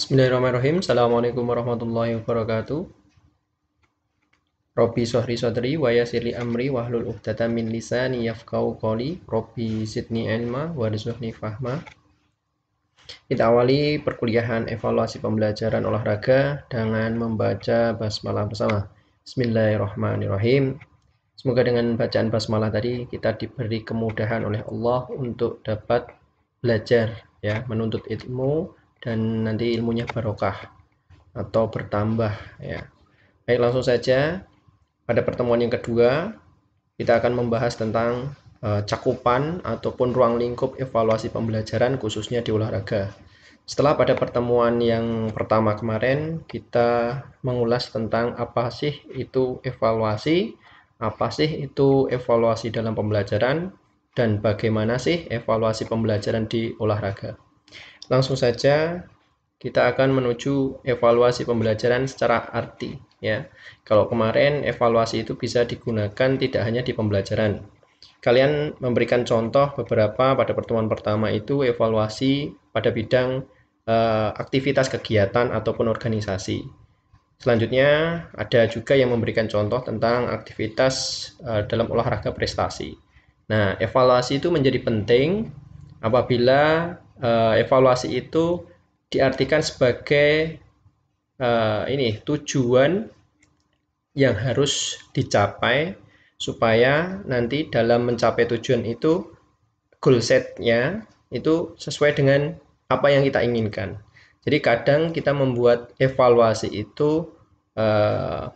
Bismillahirrahmanirrahim. Assalamualaikum warahmatullahi wabarakatuh. Robbi sholli sodri wa yassirli amri wahlul 'uqdatam min lisani yafqahu qawli. Robbi zidni ilma warzuqni fahma. Kita awali perkuliahan evaluasi pembelajaran olahraga dengan membaca basmalah bersama. Bismillahirrahmanirrahim. Semoga dengan bacaan basmalah tadi kita diberi kemudahan oleh Allah untuk dapat belajar, ya, menuntut ilmu, dan nanti ilmunya barokah atau bertambah, ya. Baik, langsung saja. Pada pertemuan yang kedua kita akan membahas tentang cakupan ataupun ruang lingkup evaluasi pembelajaran khususnya di olahraga. Setelah pada pertemuan yang pertama kemarin kita mengulas tentang apa sih itu evaluasi, apa sih itu evaluasi dalam pembelajaran, dan bagaimana sih evaluasi pembelajaran di olahraga. Langsung saja kita akan menuju evaluasi pembelajaran secara arti, ya. Kalau kemarin evaluasi itu bisa digunakan tidak hanya di pembelajaran. Kalian memberikan contoh beberapa pada pertemuan pertama itu evaluasi pada bidang aktivitas kegiatan ataupun organisasi. Selanjutnya ada juga yang memberikan contoh tentang aktivitas dalam olahraga prestasi. Nah, evaluasi itu menjadi penting apabila evaluasi itu diartikan sebagai tujuan yang harus dicapai supaya nanti dalam mencapai tujuan itu goal setnya itu sesuai dengan apa yang kita inginkan. Jadi kadang kita membuat evaluasi itu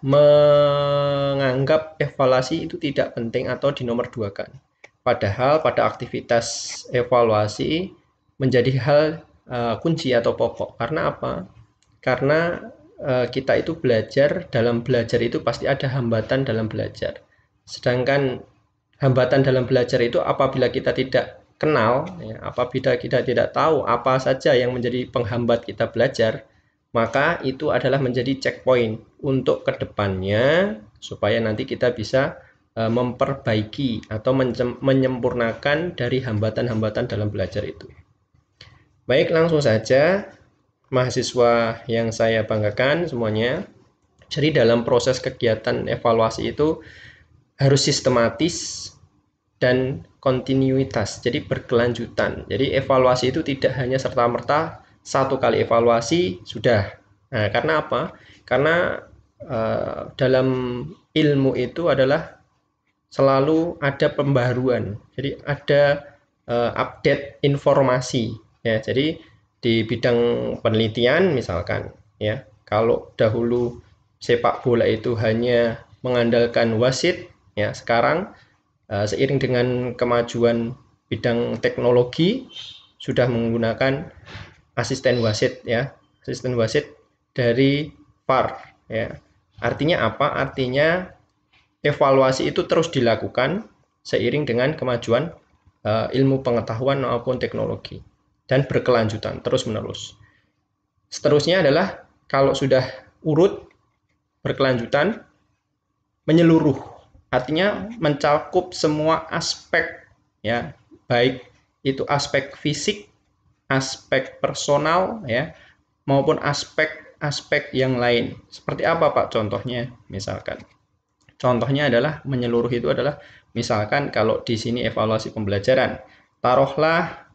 menganggap evaluasi itu tidak penting atau dinomorduakan. Padahal pada aktivitas evaluasi menjadi hal kunci atau pokok. Karena apa? Karena kita itu belajar, dalam belajar itu pasti ada hambatan dalam belajar. Sedangkan hambatan dalam belajar itu apabila kita tidak kenal, ya, apabila kita tidak tahu apa saja yang menjadi penghambat kita belajar, maka itu adalah menjadi checkpoint untuk kedepannya supaya nanti kita bisa memperbaiki atau menyempurnakan dari hambatan-hambatan dalam belajar itu. Baik, langsung saja mahasiswa yang saya banggakan semuanya. Jadi dalam proses kegiatan evaluasi itu harus sistematis dan kontinuitas, jadi berkelanjutan. Jadi evaluasi itu tidak hanya serta-merta satu kali evaluasi sudah. Nah, karena apa? Karena dalam ilmu itu adalah selalu ada pembaruan. Jadi ada update informasi, ya. Jadi di bidang penelitian misalkan, ya, kalau dahulu sepak bola itu hanya mengandalkan wasit, ya, sekarang seiring dengan kemajuan bidang teknologi sudah menggunakan asisten wasit, ya, asisten wasit dari VAR, ya. Artinya apa? Artinya evaluasi itu terus dilakukan seiring dengan kemajuan ilmu pengetahuan maupun teknologi dan berkelanjutan terus-menerus. Seterusnya adalah kalau sudah urut berkelanjutan menyeluruh, artinya mencakup semua aspek, ya, baik itu aspek fisik, aspek personal, ya, maupun aspek-aspek yang lain. Seperti apa, Pak, contohnya? Misalkan contohnya adalah menyeluruh itu adalah misalkan kalau di sini evaluasi pembelajaran, taruhlah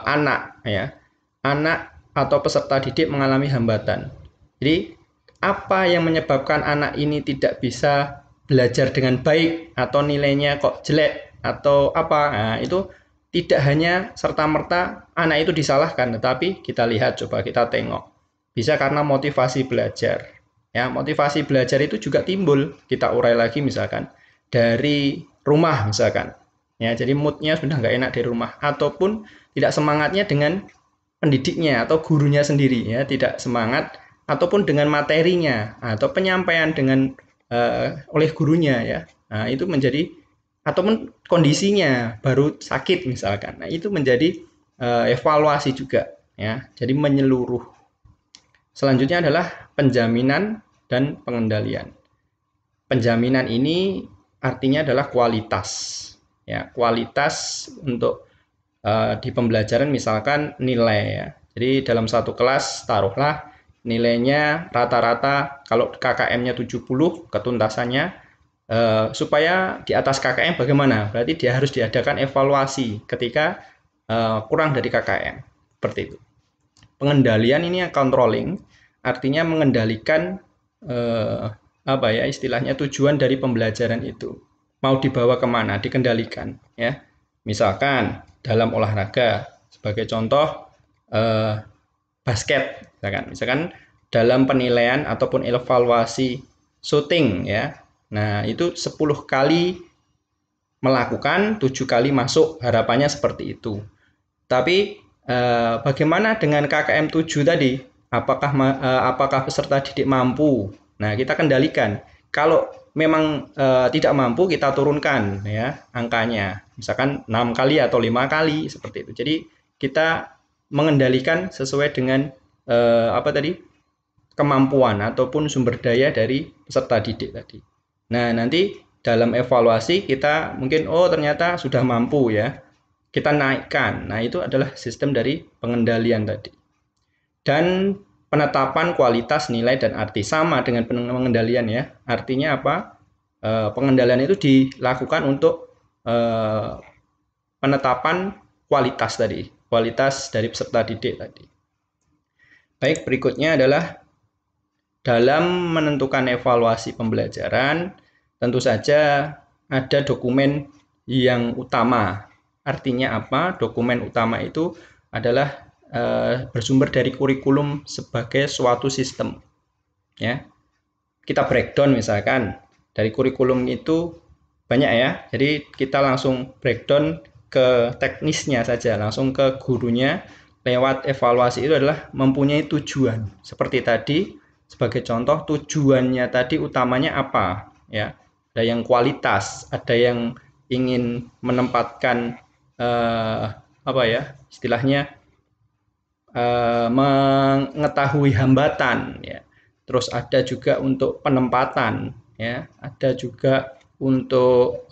anak, ya, anak atau peserta didik mengalami hambatan. Jadi apa yang menyebabkan anak ini tidak bisa belajar dengan baik atau nilainya kok jelek atau apa? Nah, itu tidak hanya serta-merta anak itu disalahkan, tetapi kita lihat, coba kita tengok. Bisa karena motivasi belajar. Ya, motivasi belajar itu juga timbul, kita urai lagi misalkan dari rumah misalkan. Ya, jadi moodnya sudah nggak enak di rumah ataupun tidak semangatnya dengan pendidiknya atau gurunya sendiri, ya, tidak semangat ataupun dengan materinya atau penyampaian dengan oleh gurunya, ya. Nah, itu menjadi ataupun kondisinya baru sakit misalkan. Nah, itu menjadi evaluasi juga, ya. Jadi menyeluruh. Selanjutnya adalah penjaminan dan pengendalian. Penjaminan ini artinya adalah kualitas, ya, kualitas untuk di pembelajaran misalkan nilai, ya. Jadi dalam satu kelas taruhlah nilainya rata-rata kalau KKM-nya 70 ketuntasannya, supaya di atas KKM bagaimana? Berarti dia harus diadakan evaluasi ketika kurang dari KKM. Seperti itu. Pengendalian ini yang controlling, artinya mengendalikan apa ya istilahnya tujuan dari pembelajaran itu. Mau dibawa kemana? Dikendalikan. Ya. Misalkan dalam olahraga, sebagai contoh basket, misalkan dalam penilaian ataupun evaluasi shooting ya. Nah, itu 10 kali melakukan, 7 kali masuk, harapannya seperti itu. Tapi bagaimana dengan KKM 7 tadi? Apakah peserta didik mampu? Nah, kita kendalikan. Kalau memang tidak mampu, kita turunkan ya angkanya. Misalkan 6 kali atau 5 kali seperti itu. Jadi kita mengendalikan sesuai dengan apa tadi? Kemampuan ataupun sumber daya dari peserta didik tadi. Nah, nanti dalam evaluasi kita mungkin ternyata sudah mampu ya. Kita naikkan. Nah, itu adalah sistem dari pengendalian tadi. Dan penetapan kualitas, nilai, dan arti sama dengan pengendalian ya. Artinya apa? Pengendalian itu dilakukan untuk penetapan kualitas tadi, kualitas dari peserta didik tadi. Baik, berikutnya adalah dalam menentukan evaluasi pembelajaran, tentu saja ada dokumen yang utama. Artinya apa? Dokumen utama itu adalah bersumber dari kurikulum sebagai suatu sistem. Ya, kita breakdown misalkan dari kurikulum itu banyak ya. Jadi kita langsung breakdown ke teknisnya saja, langsung ke gurunya lewat evaluasi itu adalah mempunyai tujuan. Seperti tadi sebagai contoh tujuannya tadi utamanya apa? Ya, ada yang kualitas, ada yang ingin menempatkan apa ya istilahnya mengetahui hambatan ya, terus ada juga untuk penempatan ya, ada juga untuk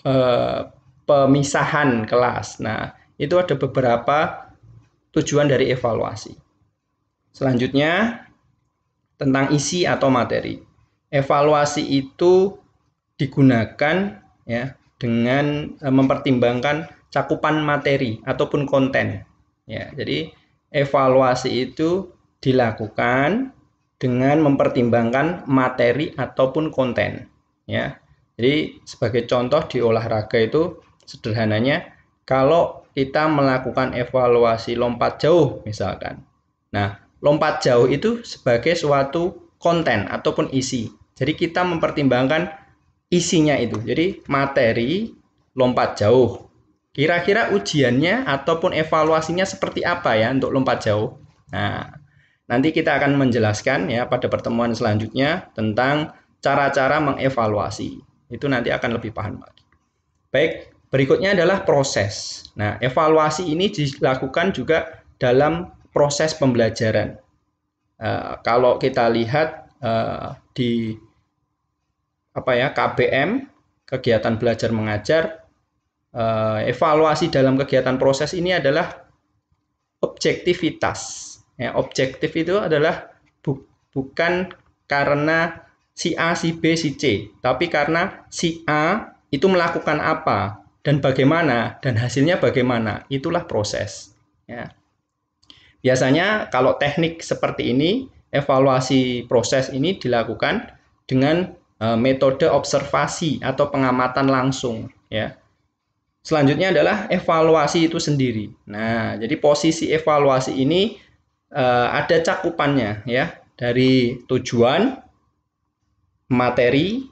pemisahan kelas. Nah, itu ada beberapa tujuan dari evaluasi. Selanjutnya tentang isi atau materi. Evaluasi itu digunakan ya dengan mempertimbangkan cakupan materi ataupun konten. Ya, jadi evaluasi itu dilakukan dengan mempertimbangkan materi ataupun konten. Ya, jadi sebagai contoh di olahraga itu sederhananya kalau kita melakukan evaluasi lompat jauh misalkan. Nah, lompat jauh itu sebagai suatu konten ataupun isi. Jadi kita mempertimbangkan isinya itu. Jadi materi lompat jauh. Kira-kira ujiannya ataupun evaluasinya seperti apa ya untuk lompat jauh. Nah, nanti kita akan menjelaskan ya pada pertemuan selanjutnya tentang cara-cara mengevaluasi. Itu nanti akan lebih paham lagi. Baik, berikutnya adalah proses. Nah, evaluasi ini dilakukan juga dalam proses pembelajaran. Kalau kita lihat di KBM, kegiatan belajar mengajar, evaluasi dalam kegiatan proses ini adalah objektivitas. Ya, objektif itu adalah bukan karena si A, si B, si C, tapi karena si A itu melakukan apa dan bagaimana dan hasilnya bagaimana. Itulah proses. Ya. Biasanya kalau teknik seperti ini, evaluasi proses ini dilakukan dengan metode observasi atau pengamatan langsung. Ya. Selanjutnya adalah evaluasi itu sendiri. Nah, jadi posisi evaluasi ini ada cakupannya ya, dari tujuan, materi,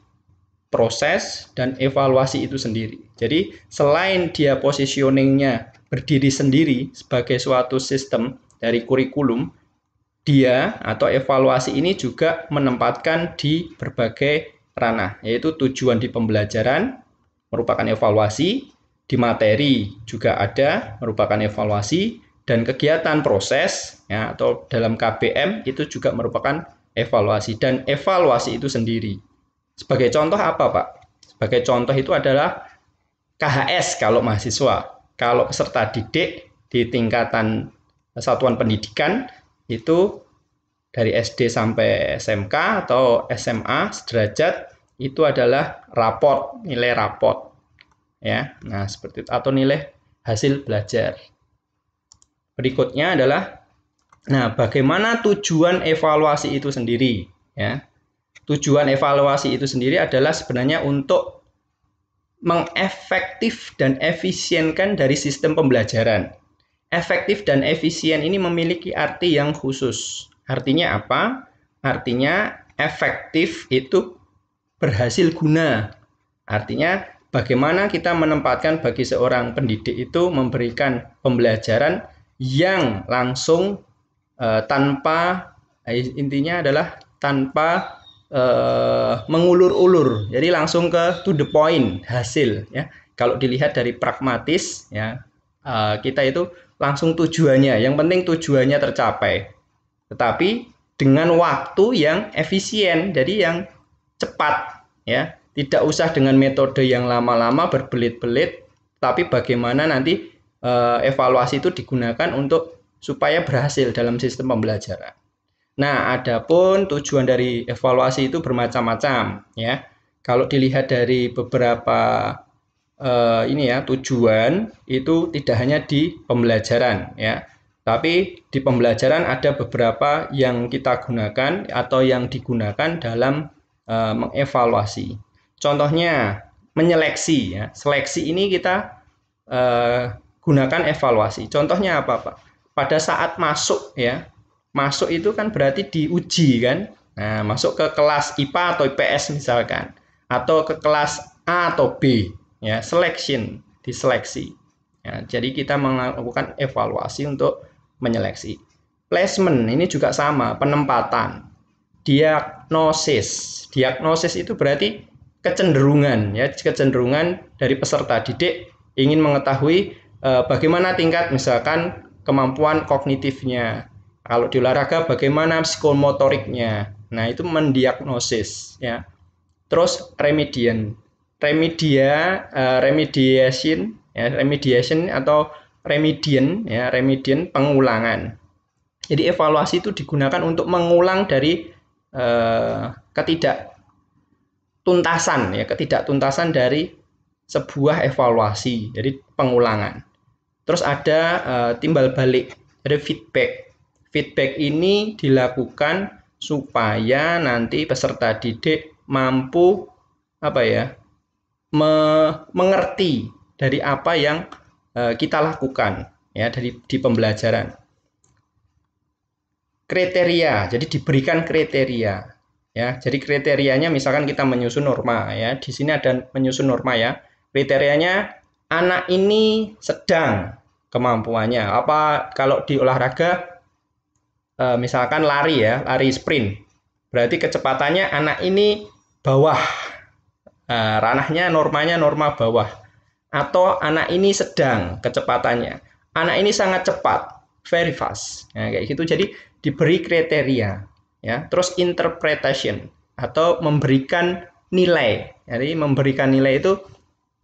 proses, dan evaluasi itu sendiri. Jadi selain dia positioningnya berdiri sendiri sebagai suatu sistem dari kurikulum, dia atau evaluasi ini juga menempatkan di berbagai ranah, yaitu tujuan di pembelajaran merupakan evaluasi, di materi juga ada merupakan evaluasi, dan kegiatan proses ya, atau dalam KBM itu juga merupakan evaluasi, dan evaluasi itu sendiri. Sebagai contoh apa Pak? Sebagai contoh itu adalah KHS kalau mahasiswa. Kalau peserta didik di tingkatan satuan pendidikan itu dari SD sampai SMK atau SMA sederajat itu adalah raport, nilai raport ya. Nah, seperti itu atau nilai hasil belajar. Berikutnya adalah bagaimana tujuan evaluasi itu sendiri ya. Tujuan evaluasi itu sendiri adalah sebenarnya untuk mengefektif dan efisienkan dari sistem pembelajaran. Efektif dan efisien ini memiliki arti yang khusus. Artinya apa? Artinya efektif itu berhasil guna. Artinya bagaimana kita menempatkan bagi seorang pendidik itu memberikan pembelajaran yang langsung tanpa intinya adalah tanpa mengulur-ulur. Jadi langsung ke to the point hasil ya. Kalau dilihat dari pragmatis ya, kita itu langsung tujuannya, yang penting tujuannya tercapai. Tetapi dengan waktu yang efisien, jadi yang cepat ya, tidak usah dengan metode yang lama-lama berbelit-belit, tapi bagaimana nanti evaluasi itu digunakan untuk supaya berhasil dalam sistem pembelajaran. Nah, adapun tujuan dari evaluasi itu bermacam-macam ya. Kalau dilihat dari beberapa tujuan itu tidak hanya di pembelajaran ya, tapi di pembelajaran ada beberapa yang kita gunakan atau yang digunakan dalam mengevaluasi. Contohnya menyeleksi ya. Seleksi ini kita gunakan evaluasi. Contohnya apa, Pak? Pada saat masuk ya. Masuk itu kan berarti diuji kan. Nah, masuk ke kelas IPA atau IPS misalkan, atau ke kelas A atau B. Ya, selection, diseleksi. Ya, jadi kita melakukan evaluasi untuk menyeleksi. Placement ini juga sama, penempatan. Diagnosis. Diagnosis itu berarti kecenderungan ya, kecenderungan dari peserta didik ingin mengetahui bagaimana tingkat misalkan kemampuan kognitifnya. Kalau di olahraga bagaimana psikomotoriknya. Nah, itu mendiagnosis ya. Terus remediation atau remedian pengulangan. Jadi evaluasi itu digunakan untuk mengulang dari ketidaktuntasan dari sebuah evaluasi, jadi pengulangan. Terus ada timbal balik, ada feedback. Feedback ini dilakukan supaya nanti peserta didik mampu mengerti dari apa yang kita lakukan ya di pembelajaran. Kriteria, jadi diberikan kriteria ya. Jadi kriterianya misalkan kita menyusun norma ya. Di sini ada menyusun norma ya. Kriterianya anak ini sedang kemampuannya. Apa kalau di olahraga misalkan lari ya, lari sprint. Berarti kecepatannya anak ini bawah. Ranahnya normanya norma bawah. Atau anak ini sedang kecepatannya. Anak ini sangat cepat, very fast. Nah, kayak gitu. Jadi diberi kriteria ya. Terus interpretation atau memberikan nilai. Jadi memberikan nilai itu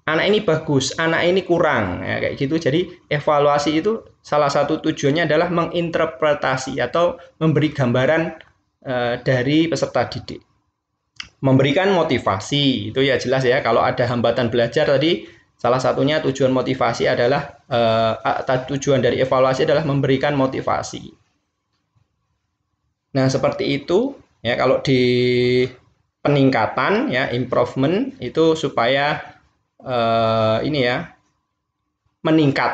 anak ini bagus, anak ini kurang ya, kayak gitu. Jadi evaluasi itu salah satu tujuannya adalah menginterpretasi atau memberi gambaran dari peserta didik. Memberikan motivasi itu ya jelas ya. Kalau ada hambatan belajar tadi, salah satunya tujuan motivasi adalah tujuan dari evaluasi adalah memberikan motivasi. Nah, seperti itu ya. Kalau di peningkatan ya, improvement itu supaya meningkat.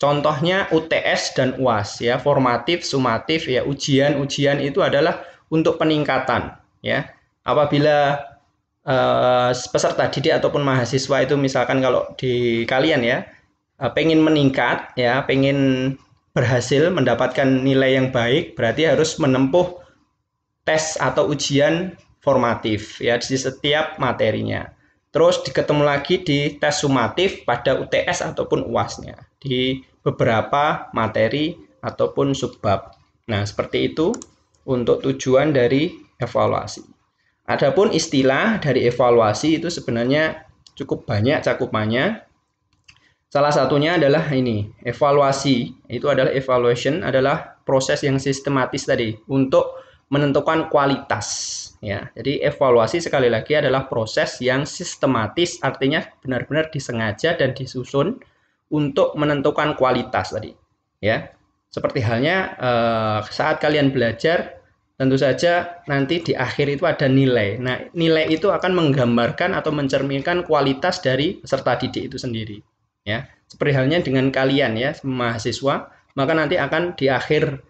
Contohnya UTS dan UAS ya, formatif, sumatif ya, ujian itu adalah untuk peningkatan ya. Apabila peserta didik ataupun mahasiswa itu misalkan kalau di kalian ya pengen meningkat ya, pengen berhasil mendapatkan nilai yang baik, berarti harus menempuh tes atau ujian formatif ya di setiap materinya. Terus ketemu lagi di tes sumatif pada UTS ataupun UAS-nya di beberapa materi ataupun subbab. Nah, seperti itu untuk tujuan dari evaluasi. Adapun istilah dari evaluasi itu sebenarnya cukup banyak cakupannya. Salah satunya adalah ini, evaluasi. Itu adalah evaluation adalah proses yang sistematis tadi untuk menentukan kualitas ya. Jadi evaluasi sekali lagi adalah proses yang sistematis, artinya benar-benar disengaja dan disusun untuk menentukan kualitas tadi ya. Seperti halnya saat kalian belajar, tentu saja nanti di akhir itu ada nilai. Nah, nilai itu akan menggambarkan atau mencerminkan kualitas dari peserta didik itu sendiri ya. Seperti halnya dengan kalian ya, mahasiswa, maka nanti akan di akhir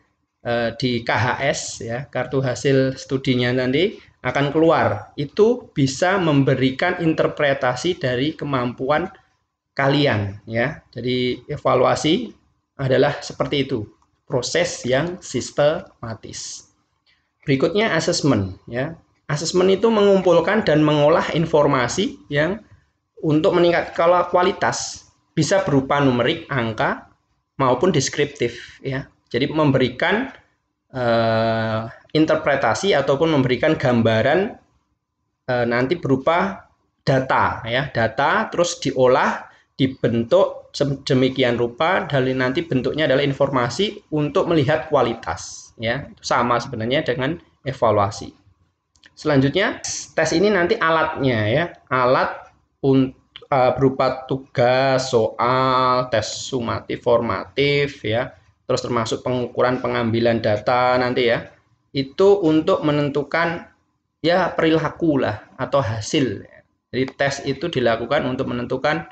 di KHS ya, kartu hasil studinya nanti akan keluar. Itu bisa memberikan interpretasi dari kemampuan kalian ya. Jadi evaluasi adalah seperti itu, proses yang sistematis. Berikutnya asesmen ya. Asesmen itu mengumpulkan dan mengolah informasi yang untuk meningkatkan kualitas, bisa berupa numerik, angka maupun deskriptif ya. Jadi memberikan interpretasi ataupun memberikan gambaran nanti berupa data ya, data terus diolah, dibentuk sedemikian rupa, dan nanti bentuknya adalah informasi untuk melihat kualitas ya. Itu sama sebenarnya dengan evaluasi. Selanjutnya tes ini nanti alatnya ya, alat berupa tugas, soal, tes sumatif, formatif ya, terus termasuk pengukuran pengambilan data nanti ya, itu untuk menentukan ya perilaku lah atau hasil. Jadi tes itu dilakukan untuk menentukan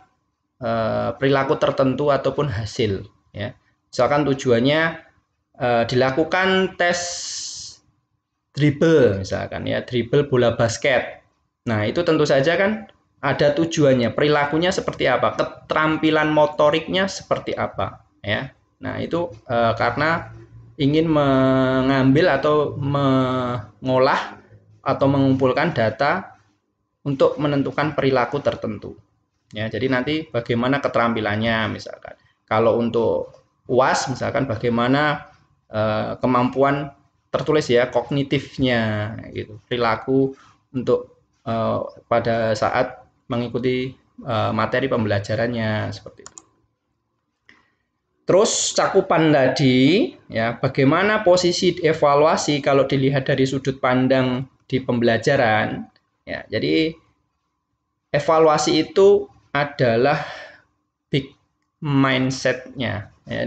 perilaku tertentu ataupun hasil ya. Misalkan tujuannya dilakukan tes dribble misalkan ya, dribble bola basket. Nah, itu tentu saja kan ada tujuannya, perilakunya seperti apa, keterampilan motoriknya seperti apa ya. Nah, itu karena ingin mengambil atau mengolah atau mengumpulkan data untuk menentukan perilaku tertentu ya. Jadi nanti bagaimana keterampilannya misalkan. Kalau untuk UAS misalkan bagaimana kemampuan tertulis ya, kognitifnya gitu, perilaku untuk pada saat mengikuti materi pembelajarannya seperti itu. Terus cakupan tadi ya, bagaimana posisi evaluasi kalau dilihat dari sudut pandang di pembelajaran ya. Jadi evaluasi itu adalah big mindset-nya ya,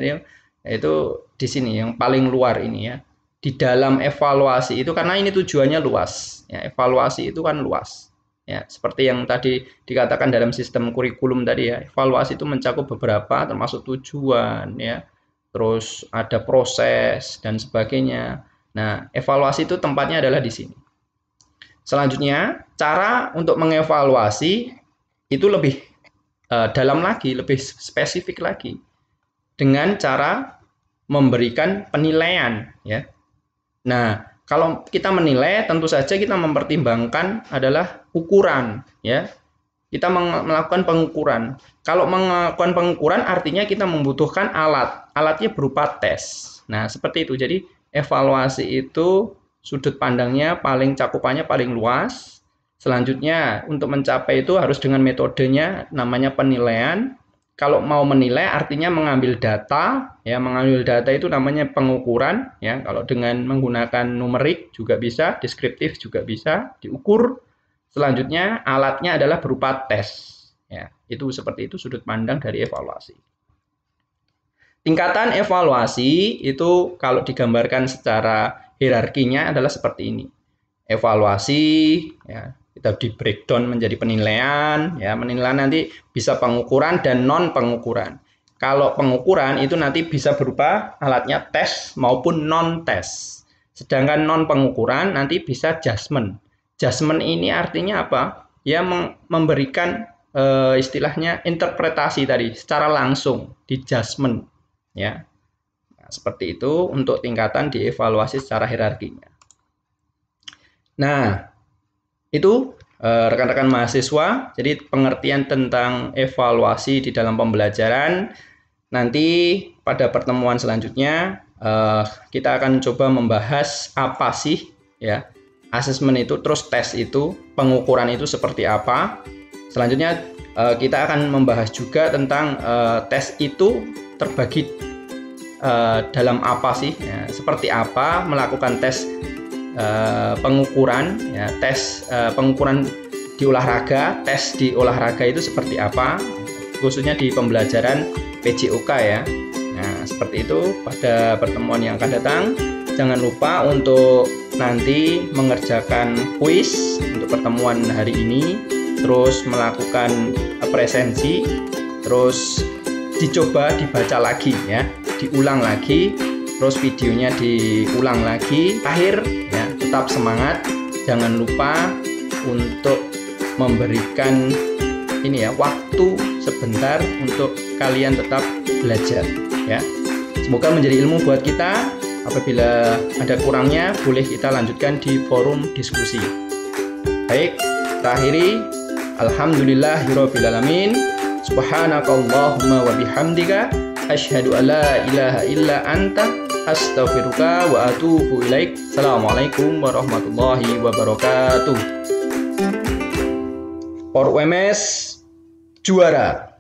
yaitu di sini yang paling luar ini ya. Di dalam evaluasi itu, karena ini tujuannya luas ya, evaluasi itu kan luas ya, seperti yang tadi dikatakan dalam sistem kurikulum tadi ya, evaluasi itu mencakup beberapa termasuk tujuan ya, terus ada proses dan sebagainya. Nah, evaluasi itu tempatnya adalah di sini. Selanjutnya, cara untuk mengevaluasi itu lebih dalam lagi, lebih spesifik lagi, dengan cara memberikan penilaian ya. Nah, kalau kita menilai, tentu saja kita mempertimbangkan adalah ukuran ya. Kita melakukan pengukuran. Kalau melakukan pengukuran artinya kita membutuhkan alat. Alatnya berupa tes. Nah, seperti itu. Jadi evaluasi itu sudut pandangnya cakupannya paling luas. Selanjutnya untuk mencapai itu harus dengan metodenya namanya penilaian. Kalau mau menilai artinya mengambil data ya, mengambil data itu namanya pengukuran ya. Kalau dengan menggunakan numerik juga bisa, deskriptif juga bisa, diukur. Selanjutnya alatnya adalah berupa tes ya. Itu seperti itu sudut pandang dari evaluasi. Tingkatan evaluasi itu kalau digambarkan secara hierarkinya adalah seperti ini. Evaluasi ya, kita di breakdown menjadi penilaian ya. Penilaian nanti bisa pengukuran dan non pengukuran. Kalau pengukuran itu nanti bisa berupa alatnya tes maupun non tes. Sedangkan non pengukuran nanti bisa judgement. Judgement ini artinya apa? Ya, memberikan istilahnya interpretasi tadi secara langsung di judgement ya. Nah, seperti itu untuk tingkatan dievaluasi secara hierarkinya. Nah, itu rekan-rekan mahasiswa, jadi pengertian tentang evaluasi di dalam pembelajaran. Nanti pada pertemuan selanjutnya kita akan coba membahas apa sih ya asesmen itu, terus tes itu, pengukuran itu seperti apa. Selanjutnya kita akan membahas juga tentang tes itu terbagi dalam apa sih ya, seperti apa melakukan tes pengukuran ya, tes pengukuran di olahraga, tes di olahraga itu seperti apa, khususnya di pembelajaran PJOK ya. Nah, seperti itu pada pertemuan yang akan datang. Jangan lupa untuk nanti mengerjakan kuis untuk pertemuan hari ini, terus melakukan presensi, terus dicoba dibaca lagi ya, diulang lagi, terus videonya diulang lagi. Akhir ya, tetap semangat, jangan lupa untuk memberikan ini ya, waktu sebentar untuk kalian tetap belajar ya. Semoga menjadi ilmu buat kita. Apabila ada kurangnya, boleh kita lanjutkan di forum diskusi. Baik, kita akhiri. Alhamdulillahirrabbilalamin. Subhanakallahumma wa bihamdika asyhadu an la ilaha illa anta astaghfiruka wa atubu ilaik. Assalamualaikum warahmatullahi wabarakatuh. Por UMS juara.